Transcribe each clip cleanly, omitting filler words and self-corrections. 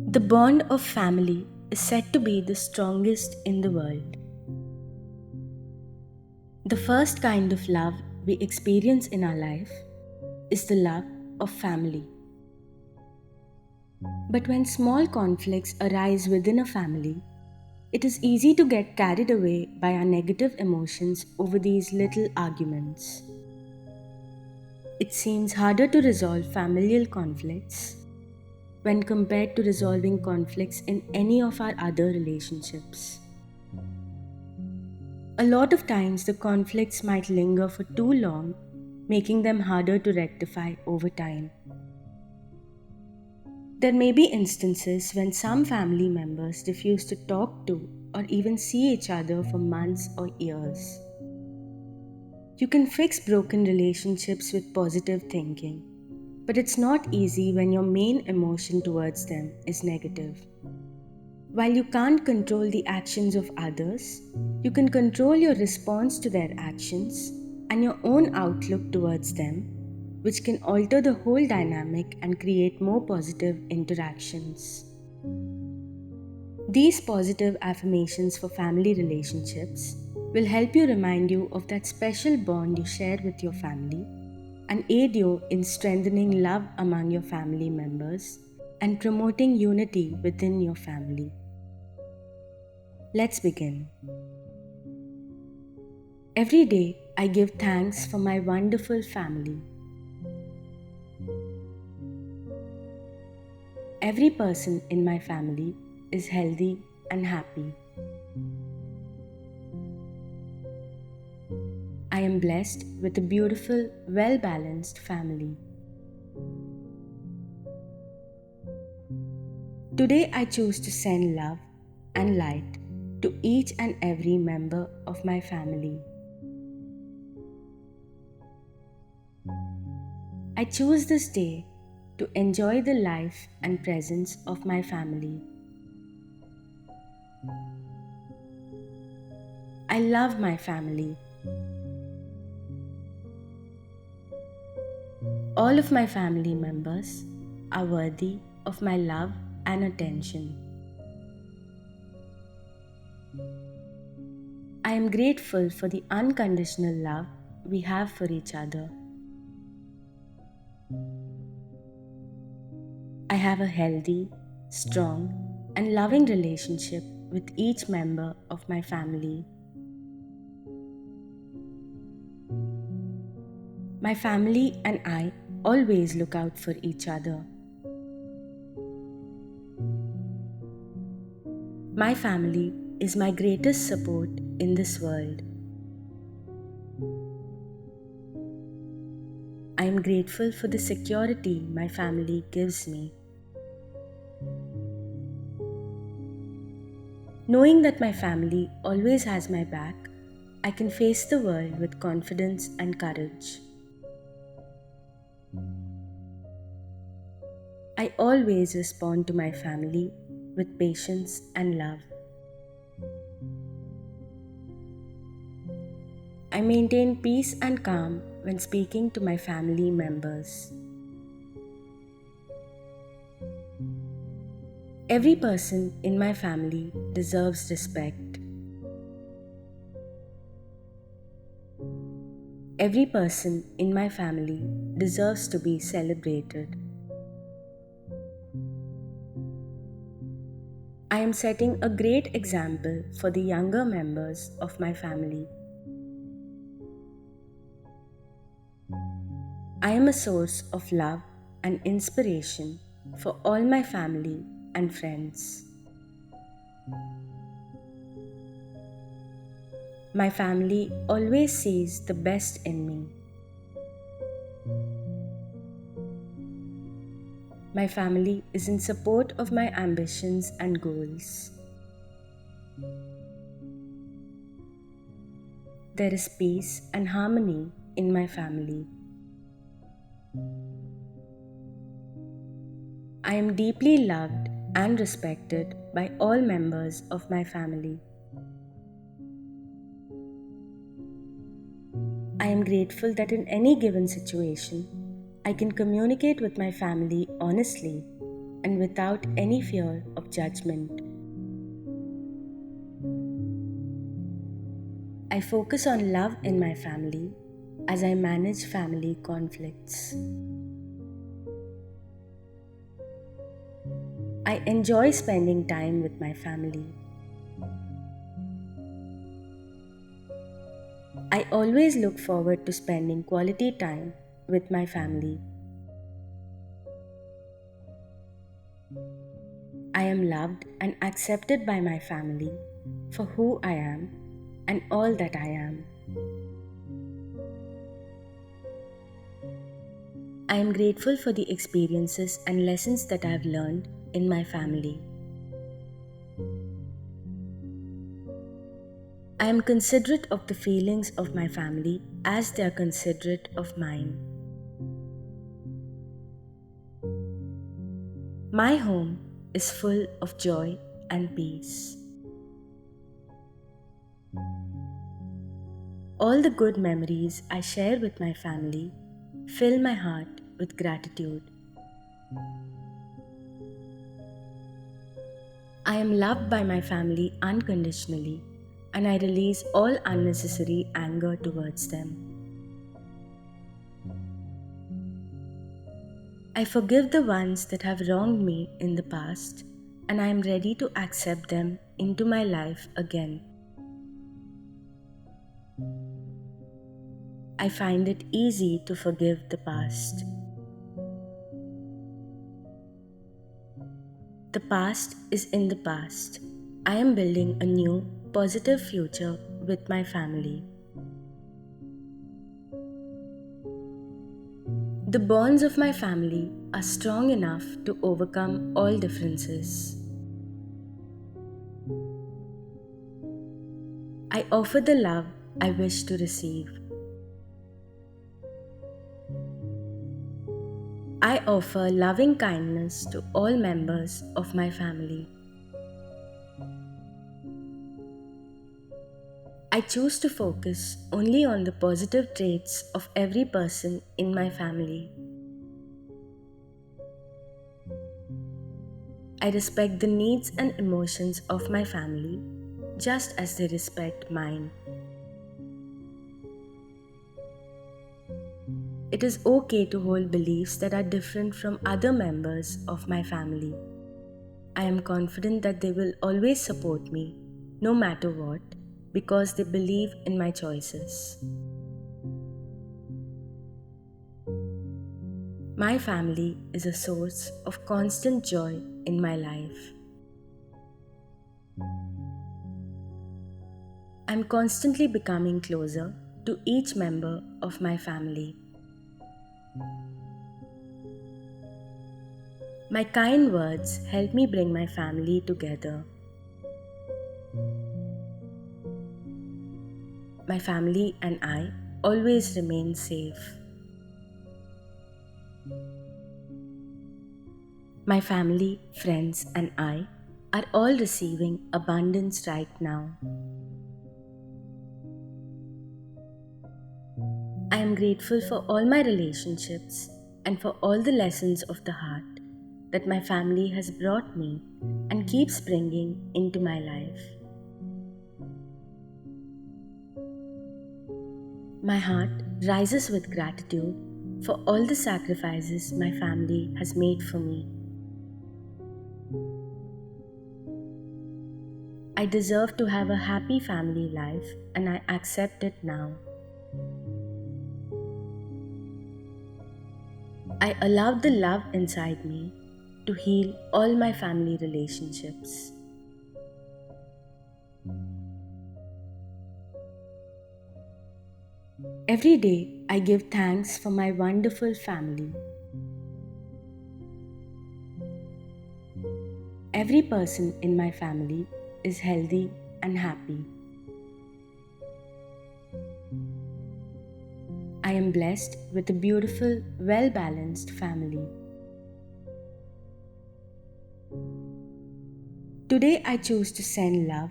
The bond of family is said to be the strongest in the world. The first kind of love we experience in our life is the love of family. But when small conflicts arise within a family, it is easy to get carried away by our negative emotions over these little arguments. It seems harder to resolve familial conflicts when compared to resolving conflicts in any of our other relationships. A lot of times, the conflicts might linger for too long, making them harder to rectify over time. There may be instances when some family members refuse to talk to or even see each other for months or years. You can fix broken relationships with positive thinking, but it's not easy when your main emotion towards them is negative. While you can't control the actions of others, you can control your response to their actions and your own outlook towards them, which can alter the whole dynamic and create more positive interactions. These positive affirmations for family relationships will help you remind you of that special bond you share with your family and aid you in strengthening love among your family members and promoting unity within your family. Let's begin. Every day, I give thanks for my wonderful family. Every person in my family is healthy and happy. I am blessed with a beautiful, well-balanced family. Today, I choose to send love and light to each and every member of my family. I choose this day to enjoy the life and presence of my family. I love my family. All of my family members are worthy of my love and attention. I am grateful for the unconditional love we have for each other. I have a healthy, strong, and loving relationship with each member of my family. My family and I always look out for each other. My family is my greatest support in this world. I am grateful for the security my family gives me. Knowing that my family always has my back, I can face the world with confidence and courage. I always respond to my family with patience and love. I maintain peace and calm when speaking to my family members. Every person in my family deserves respect. Every person in my family deserves to be celebrated. I am setting a great example for the younger members of my family. I am a source of love and inspiration for all my family and friends. My family always sees the best in me. My family is in support of my ambitions and goals. There is peace and harmony in my family. I am deeply loved and respected by all members of my family. I am grateful that in any given situation, I can communicate with my family honestly and without any fear of judgment. I focus on love in my family as I manage family conflicts. I enjoy spending time with my family. I always look forward to spending quality time with my family. I am loved and accepted by my family for who I am and all that I am. I am grateful for the experiences and lessons that I have learned in my family. I am considerate of the feelings of my family as they are considerate of mine. My home is full of joy and peace. All the good memories I share with my family fill my heart with gratitude. I am loved by my family unconditionally, and I release all unnecessary anger towards them. I forgive the ones that have wronged me in the past, and I am ready to accept them into my life again. I find it easy to forgive the past. The past is in the past. I am building a new, positive future with my family. The bonds of my family are strong enough to overcome all differences. I offer the love I wish to receive. I offer loving kindness to all members of my family. I choose to focus only on the positive traits of every person in my family. I respect the needs and emotions of my family just as they respect mine. It is okay to hold beliefs that are different from other members of my family. I am confident that they will always support me, no matter what, because they believe in my choices. My family is a source of constant joy in my life. I'm constantly becoming closer to each member of my family. My kind words help me bring my family together. My family and I always remain safe. My family, friends, and I are all receiving abundance right now. I am grateful for all my relationships and for all the lessons of the heart that my family has brought me and keeps bringing into my life. My heart rises with gratitude for all the sacrifices my family has made for me. I deserve to have a happy family life, and I accept it now. I allowed the love inside me to heal all my family relationships. Every day, I give thanks for my wonderful family. Every person in my family is healthy and happy. I am blessed with a beautiful, well-balanced family. Today I choose to send love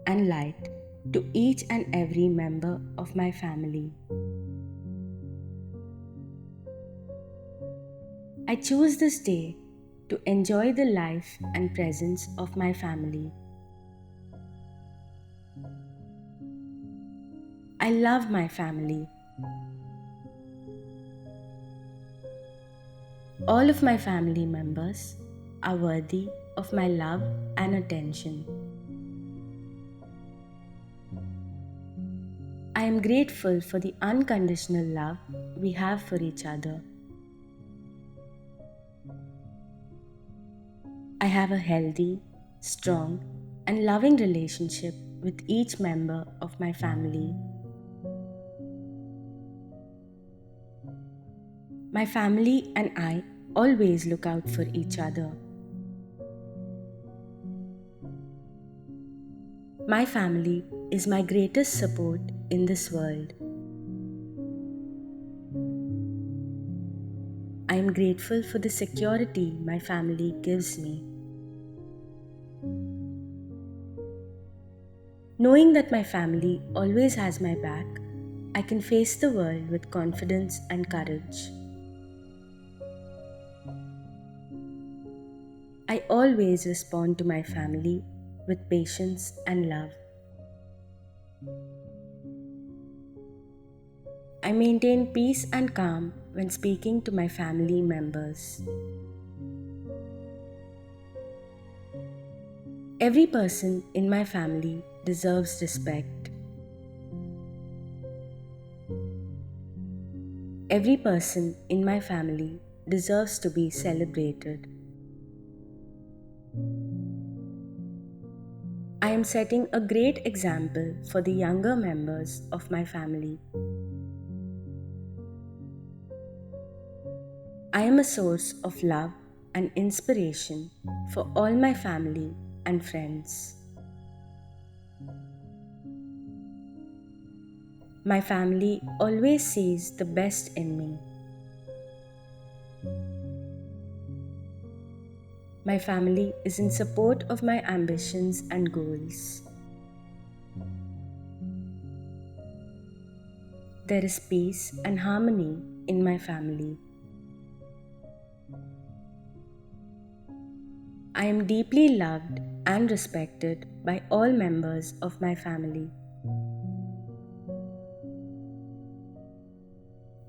and light to each and every member of my family. I choose this day to enjoy the life and presence of my family. I love my family. All of my family members are worthy of my love and attention. I am grateful for the unconditional love we have for each other. I have a healthy, strong, and loving relationship with each member of my family. My family and I always look out for each other. My family is my greatest support in this world. I am grateful for the security my family gives me. Knowing that my family always has my back, I can face the world with confidence and courage. I always respond to my family with patience and love. I maintain peace and calm when speaking to my family members. Every person in my family deserves respect. Every person in my family deserves to be celebrated. I am setting a great example for the younger members of my family. I am a source of love and inspiration for all my family and friends. My family always sees the best in me. My family is in support of my ambitions and goals. There is peace and harmony in my family. I am deeply loved and respected by all members of my family.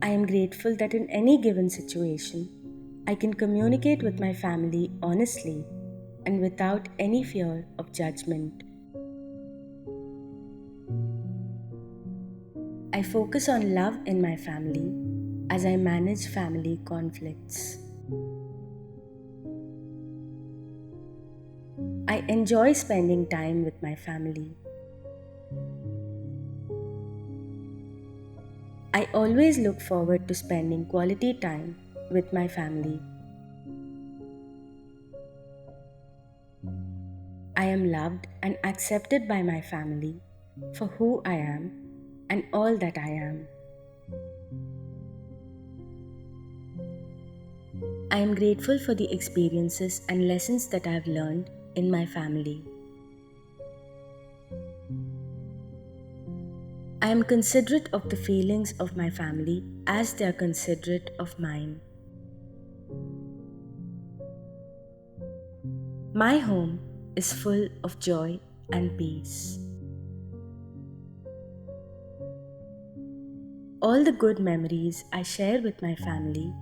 I am grateful that in any given situation, I can communicate with my family honestly and without any fear of judgment. I focus on love in my family as I manage family conflicts. I enjoy spending time with my family. I always look forward to spending quality time with my family. I am loved and accepted by my family for who I am and all that I am. I am grateful for the experiences and lessons that I have learned in my family. I am considerate of the feelings of my family as they are considerate of mine. My home is full of joy and peace. All the good memories I share with my family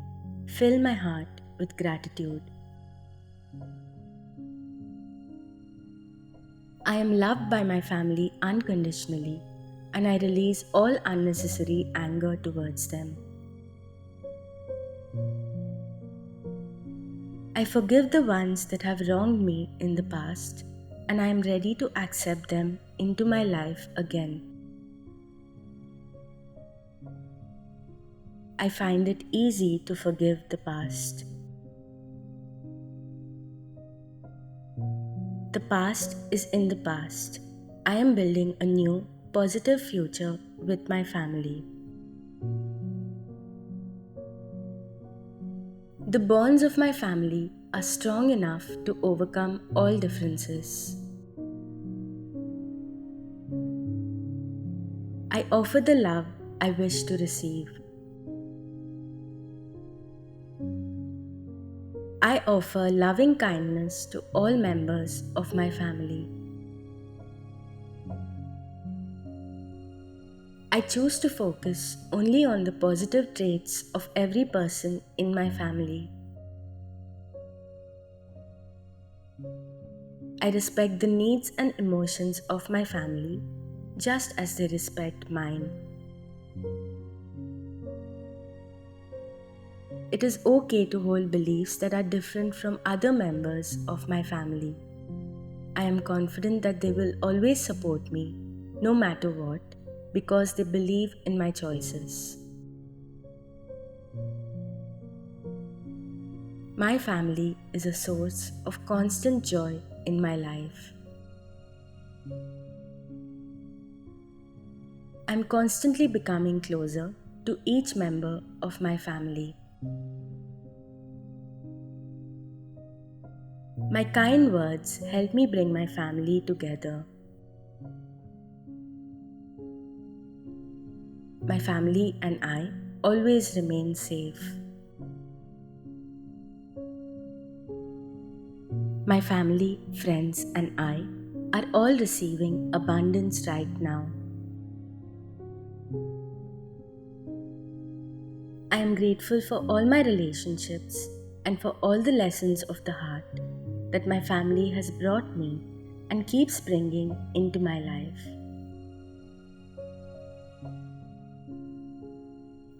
fill my heart with gratitude. I am loved by my family unconditionally, and I release all unnecessary anger towards them. I forgive the ones that have wronged me in the past, and I am ready to accept them into my life again. I find it easy to forgive the past. The past is in the past. I am building a new, positive future with my family. The bonds of my family are strong enough to overcome all differences. I offer the love I wish to receive. I offer loving kindness to all members of my family. I choose to focus only on the positive traits of every person in my family. I respect the needs and emotions of my family just as they respect mine. It is okay to hold beliefs that are different from other members of my family. I am confident that they will always support me, no matter what, because they believe in my choices. My family is a source of constant joy in my life. I'm constantly becoming closer to each member of my family. My kind words help me bring my family together. My family and I always remain safe. My family, friends, and I are all receiving abundance right now. I am grateful for all my relationships and for all the lessons of the heart that my family has brought me and keeps bringing into my life.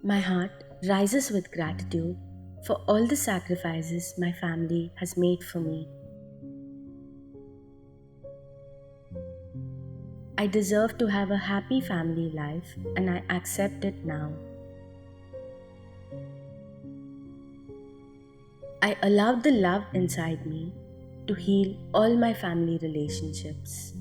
My heart rises with gratitude for all the sacrifices my family has made for me. I deserve to have a happy family life and I accept it now. I allowed the love inside me to heal all my family relationships.